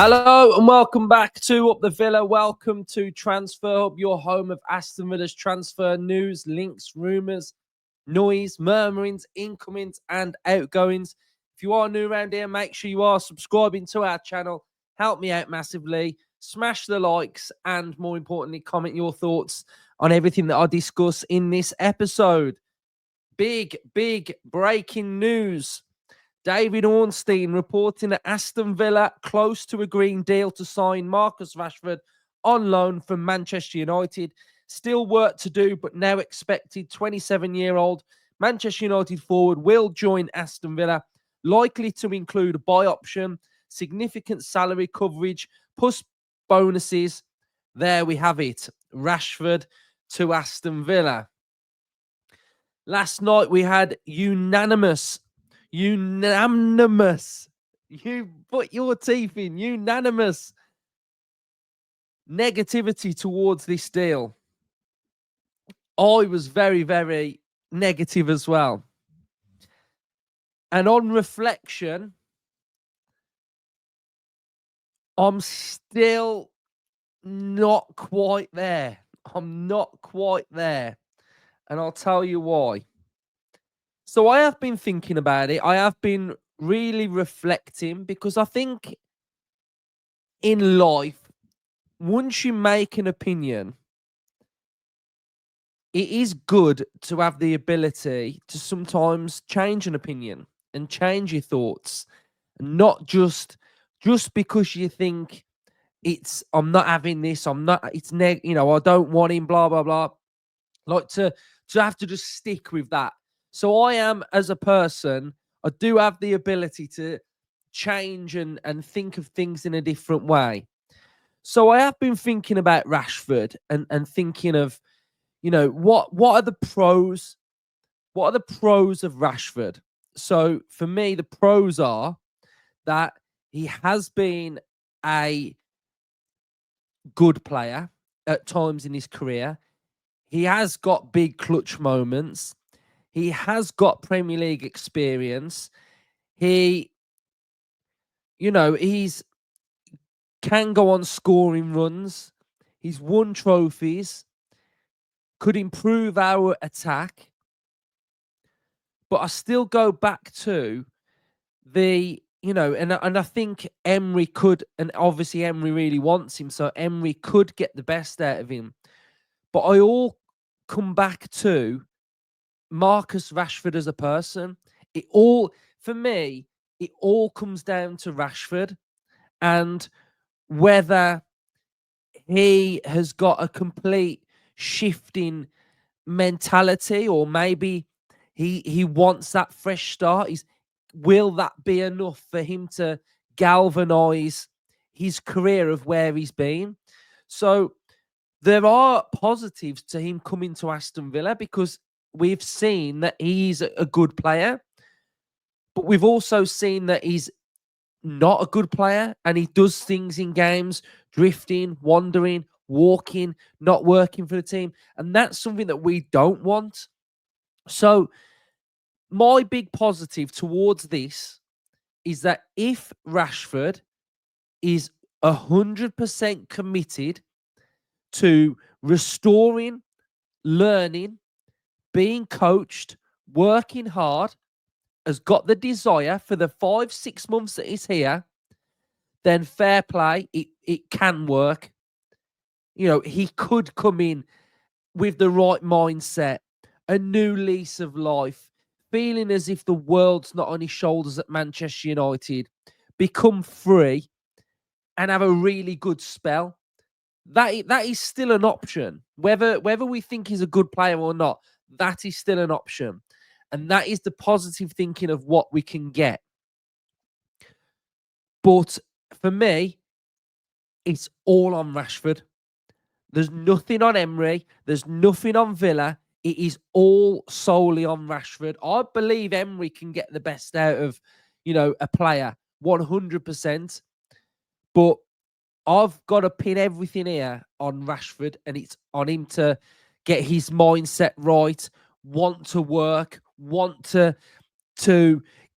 Hello and welcome back to Up the Villa. Welcome to Transfer Hub, your home of Aston Villa's transfer news, links, rumours, noise, murmurings, incomings and outgoings. If you are new around here, make sure you are subscribing to our channel. Help me out massively. Smash the likes and, more importantly, comment your thoughts on everything that I discuss in this episode. Big breaking news. David Ornstein reporting that Aston Villa close to agreeing deal to sign Marcus Rashford on loan from Manchester United. Still work to do, but now expected 27-year-old Manchester United forward will join Aston Villa, likely to include a buy option, significant salary coverage, plus bonuses. There we have it. Rashford to Aston Villa. Last night we had unanimous, you put your teeth in, unanimous negativity towards this deal. I was very negative as well. And on reflection, I'm still not quite there. I'm not quite there. And I'll tell you why. So I have been thinking about it. I have been really reflecting, because I think in life, once you make an opinion, it is good to have the ability to sometimes change an opinion and change your thoughts, not just because you think I'm not having this, I don't want him, blah blah blah. Like to have to just stick with that. So I am, as a person, I do have the ability to change and think of things in a different way. So I have been thinking about Rashford and thinking of, what are the pros? What are the pros of Rashford? So for me, the pros are that he has been a good player at times in his career. He has got big clutch moments. He has got Premier League experience. He's can go on scoring runs. He's won trophies. Could improve our attack. But I still go back to and I think Emery could, and obviously Emery really wants him, so Emery could get the best out of him. But I all come back to Marcus Rashford as a person. For me, it all comes down to Rashford and whether he has got a complete shift in mentality, or maybe he wants that fresh start. Will that be enough for him to galvanise his career of where he's been? So there are positives to him coming to Aston Villa, because we've seen that he's a good player, but we've also seen that he's not a good player and he does things in games, drifting, wandering, walking, not working for the team. And that's something that we don't want. So my big positive towards this is that if Rashford is 100% committed to restoring, learning, being coached, working hard, has got the desire for the 5-6 months that he's here, then fair play, it can work. He could come in with the right mindset, a new lease of life, feeling as if the world's not on his shoulders at Manchester United, become free and have a really good spell. That is still an option. Whether we think he's a good player or not, that is still an option. And that is the positive thinking of what we can get. But for me, it's all on Rashford. There's nothing on Emery. There's nothing on Villa. It is all solely on Rashford. I believe Emery can get the best out of, a player, 100%. But I've got to pin everything here on Rashford, and it's on him to get his mindset right, want to work, want to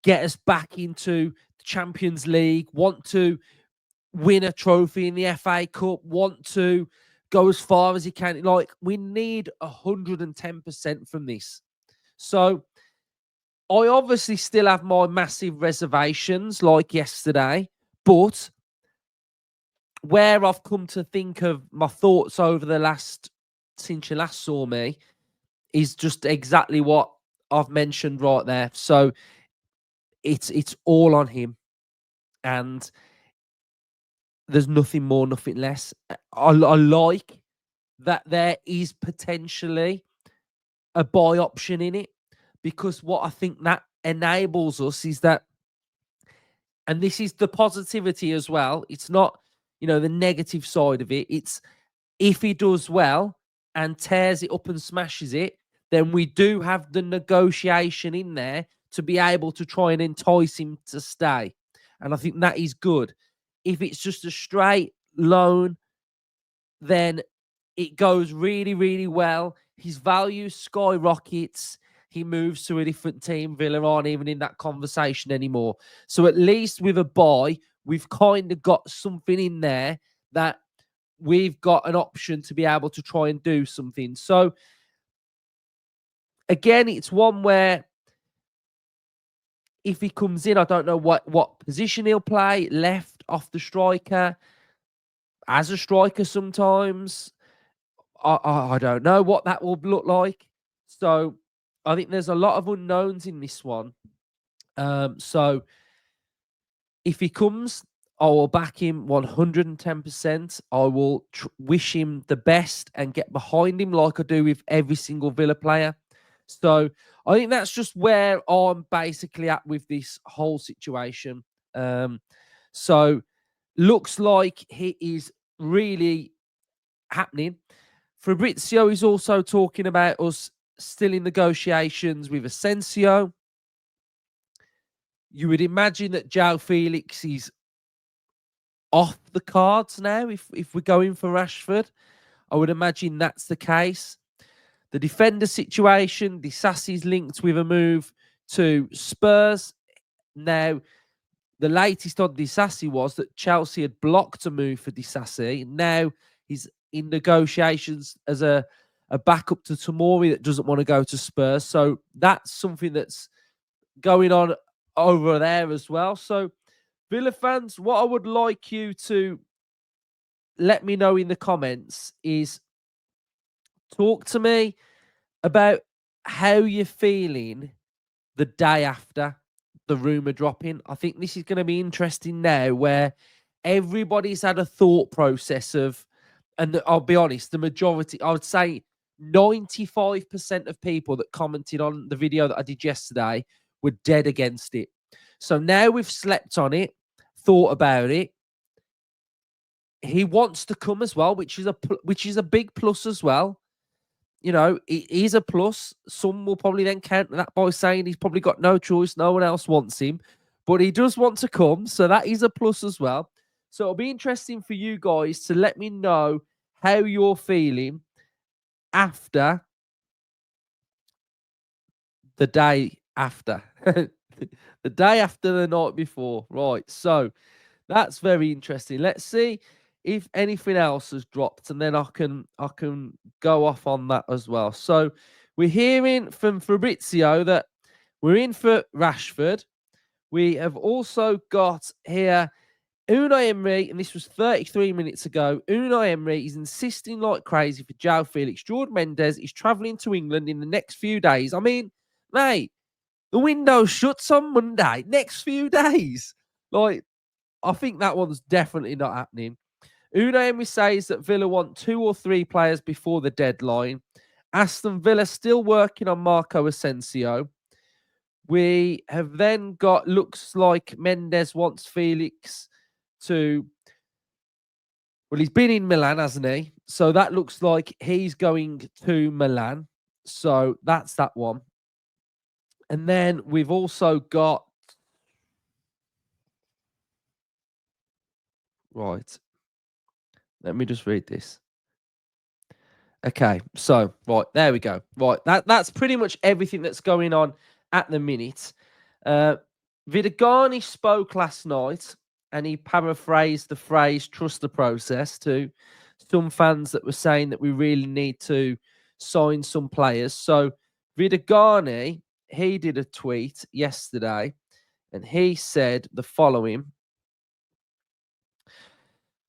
get us back into the Champions League, want to win a trophy in the FA Cup, want to go as far as he can. Like, we need 110% from this. So I obviously still have my massive reservations like yesterday, but where I've come to think of my thoughts over the last, since you last saw me, is just exactly what I've mentioned right there. So it's all on him, and there's nothing more, nothing less. I like that there is potentially a buy option in it, because what I think that enables us is that, and this is the positivity as well. It's not, the negative side of it. It's, if he does well and tears it up and smashes it, then we do have the negotiation in there to be able to try and entice him to stay. And I think that is good. If it's just a straight loan, then it goes really, really well. His value skyrockets. He moves to a different team. Villa aren't even in that conversation anymore. So at least with a buy, we've kind of got something in there that we've got an option to be able to try and do something. So again, it's one where if he comes in, I don't know what position he'll play. Left, off the striker, as a striker sometimes. I don't know what that will look like. So I think there's a lot of unknowns in this one. So if he comes, I will back him 110%. I will wish him the best and get behind him like I do with every single Villa player. So I think that's just where I'm basically at with this whole situation. So looks like he is really happening. Fabrizio is also talking about us still in negotiations with Asensio. You would imagine that João Felix is off the cards now if we're going for Rashford. I would imagine that's the case. The defender situation, Disasi's linked with a move to Spurs. Now, the latest on Disasi was that Chelsea had blocked a move for Disasi. Now he's in negotiations as a backup to Tomori that doesn't want to go to Spurs. So that's something that's going on over there as well. So Villa fans, what I would like you to let me know in the comments is, talk to me about how you're feeling the day after the rumour dropping. I think this is going to be interesting now, where everybody's had a thought process of, and I'll be honest, the majority, I would say 95% of people that commented on the video that I did yesterday were dead against it. So now we've slept on it, thought about it. He wants to come as well, which is a big plus as well. It is a plus. Some will probably then counter that by saying he's probably got no choice. No one else wants him, but he does want to come. So that is a plus as well. So it'll be interesting for you guys to let me know how you're feeling after the day after. The day after the night before. Right. So that's very interesting. Let's see if anything else has dropped, and then I can go off on that as well. So we're hearing from Fabrizio that we're in for Rashford. We have also got here Unai Emery, and this was 33 minutes ago. Unai Emery is insisting like crazy for João Felix. Jordan Mendes is travelling to England in the next few days. I mean, mate, the window shuts on Monday. Next few days. Like, I think that one's definitely not happening. Unai Emery says that Villa want 2 or 3 players before the deadline. Aston Villa still working on Marco Asensio. We have then got, looks like Mendes wants Felix to, well, he's been in Milan, hasn't he? So that looks like he's going to Milan. So that's that one. And then we've also got, right, let me just read this. Okay, so right, there we go. Right, that's pretty much everything that's going on at the minute. Vidagani spoke last night, and he paraphrased the phrase "trust the process" to some fans that were saying that we really need to sign some players. So Vidagani, he did a tweet yesterday, and he said the following: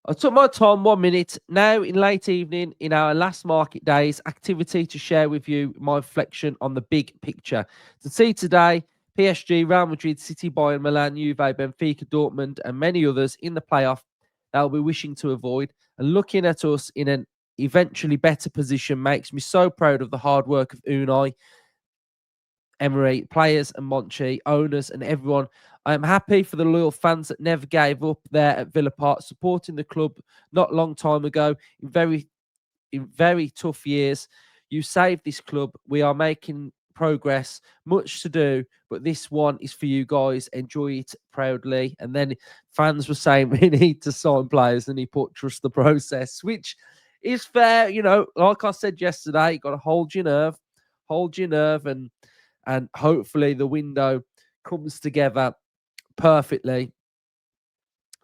I took my time 1 minute now in late evening in our last market day's activity to share with you my reflection on the big picture. To see today PSG, Real Madrid, City, Bayern, Milan, Juve, Benfica, Dortmund, and many others in the playoff that I'll be wishing to avoid, and looking at us in an eventually better position makes me so proud of the hard work of Unai Emery, players and Monchi, owners and everyone. I am happy for the loyal fans that never gave up there at Villa Park, supporting the club not long time ago in very tough years. You saved this club. We are making progress, much to do, but this one is for you guys. Enjoy it proudly. And then fans were saying we need to sign players, and he put trust the process, which is fair. You know, like I said yesterday, you got to hold your nerve, and hopefully the window comes together perfectly.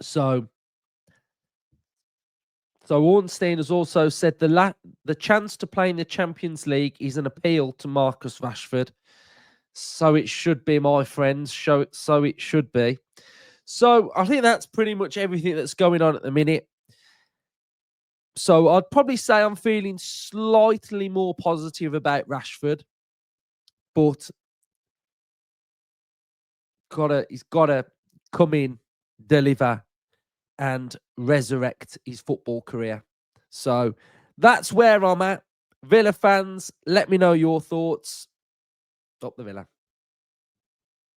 So Ornstein has also said the chance to play in the Champions League is an appeal to Marcus Rashford. So it should be, my friends. So it should be. So I think that's pretty much everything that's going on at the minute. So I'd probably say I'm feeling slightly more positive about Rashford, but he's gotta come in, deliver, and resurrect his football career. So that's where I'm at. Villa fans, let me know your thoughts. Up the Villa.